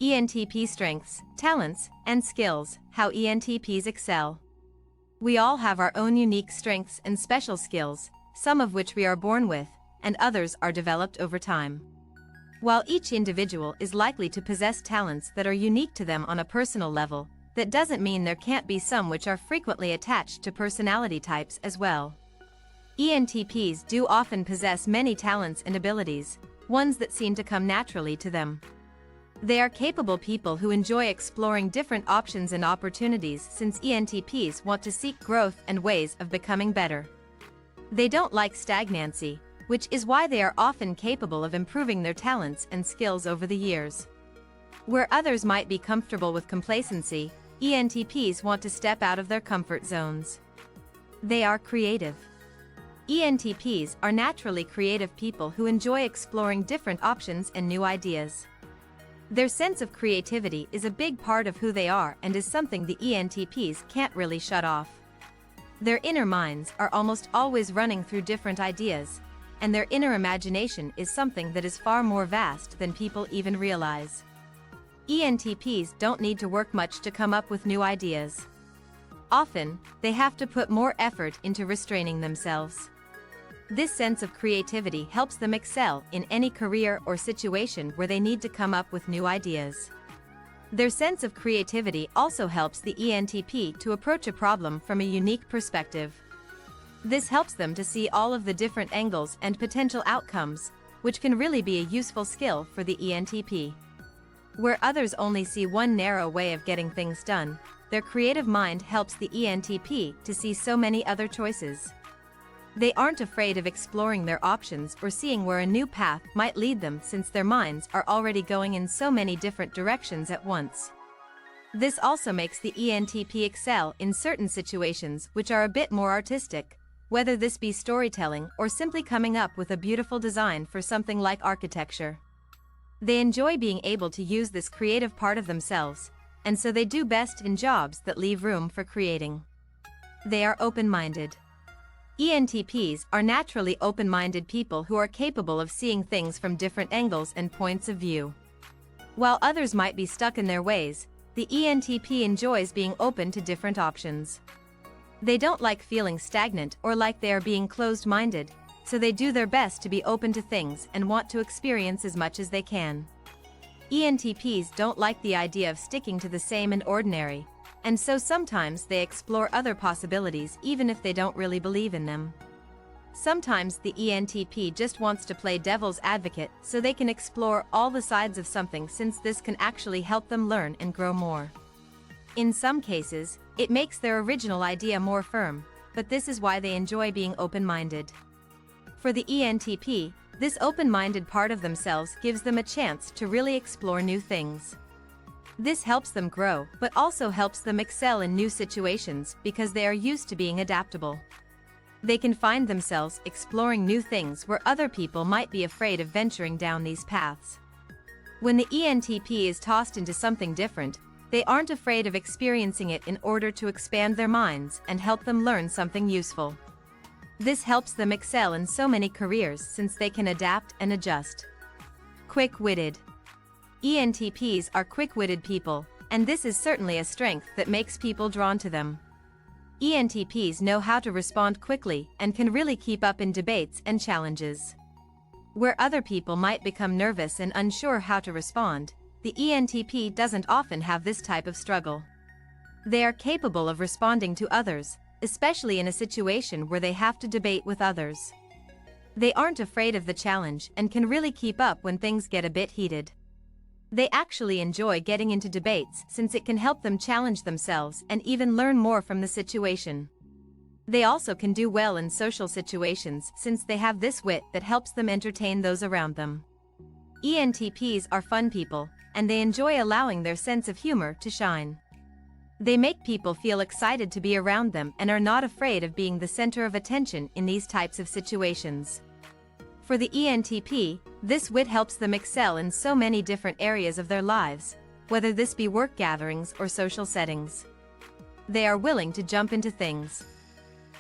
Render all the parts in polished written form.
ENTP strengths, talents, and skills, how ENTPs excel. We all have our own unique strengths and special skills, some of which we are born with, and others are developed over time. While each individual is likely to possess talents that are unique to them on a personal level, that doesn't mean there can't be some which are frequently attached to personality types as well. ENTPs do often possess many talents and abilities, ones that seem to come naturally to them. They are capable people who enjoy exploring different options and opportunities since ENTPs want to seek growth and ways of becoming better. They don't like stagnancy, which is why they are often capable of improving their talents and skills over the years. Where others might be comfortable with complacency, ENTPs want to step out of their comfort zones. They are creative. ENTPs are naturally creative people who enjoy exploring different options and new ideas. Their sense of creativity is a big part of who they are and is something the ENTPs can't really shut off. Their inner minds are almost always running through different ideas, and their inner imagination is something that is far more vast than people even realize. ENTPs don't need to work much to come up with new ideas. Often, they have to put more effort into restraining themselves. This sense of creativity helps them excel in any career or situation where they need to come up with new ideas. Their sense of creativity also helps the ENTP to approach a problem from a unique perspective. This helps them to see all of the different angles and potential outcomes, which can really be a useful skill for the ENTP. Where others only see one narrow way of getting things done, their creative mind helps the ENTP to see so many other choices. They aren't afraid of exploring their options or seeing where a new path might lead them since their minds are already going in so many different directions at once. This also makes the ENTP excel in certain situations which are a bit more artistic, whether this be storytelling or simply coming up with a beautiful design for something like architecture. They enjoy being able to use this creative part of themselves, and so they do best in jobs that leave room for creating. They are open-minded. ENTPs are naturally open-minded people who are capable of seeing things from different angles and points of view. While others might be stuck in their ways, the ENTP enjoys being open to different options. They don't like feeling stagnant or like they are being closed-minded, so they do their best to be open to things and want to experience as much as they can. ENTPs don't like the idea of sticking to the same and ordinary, and so sometimes they explore other possibilities even if they don't really believe in them. Sometimes the ENTP just wants to play devil's advocate so they can explore all the sides of something since this can actually help them learn and grow more. In some cases, it makes their original idea more firm, but this is why they enjoy being open-minded. For the ENTP, this open-minded part of themselves gives them a chance to really explore new things. This helps them grow, but also helps them excel in new situations because they are used to being adaptable. They can find themselves exploring new things where other people might be afraid of venturing down these paths. When the ENTP is tossed into something different, they aren't afraid of experiencing it in order to expand their minds and help them learn something useful. This helps them excel in so many careers since they can adapt and adjust. Quick-witted. ENTPs are quick-witted people, and this is certainly a strength that makes people drawn to them. ENTPs know how to respond quickly and can really keep up in debates and challenges. Where other people might become nervous and unsure how to respond, the ENTP doesn't often have this type of struggle. They are capable of responding to others, especially in a situation where they have to debate with others. They aren't afraid of the challenge and can really keep up when things get a bit heated. They actually enjoy getting into debates since it can help them challenge themselves and even learn more from the situation. They also can do well in social situations since they have this wit that helps them entertain those around them. ENTPs are fun people, and they enjoy allowing their sense of humor to shine. They make people feel excited to be around them and are not afraid of being the center of attention in these types of situations. For the ENTP, this wit helps them excel in so many different areas of their lives, whether this be work gatherings or social settings. They are willing to jump into things.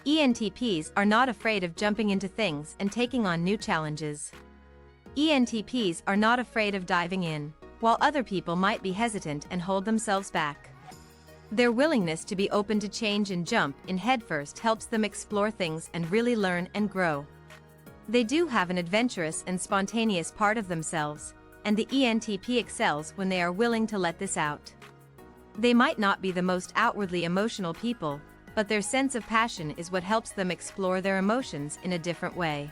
ENTPs are not afraid of jumping into things and taking on new challenges. ENTPs are not afraid of diving in, while other people might be hesitant and hold themselves back. Their willingness to be open to change and jump in headfirst helps them explore things and really learn and grow. They do have an adventurous and spontaneous part of themselves, and the ENTP excels when they are willing to let this out. They might not be the most outwardly emotional people, but their sense of passion is what helps them explore their emotions in a different way.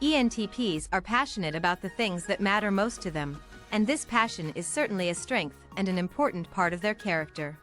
ENTPs are passionate about the things that matter most to them, and this passion is certainly a strength and an important part of their character.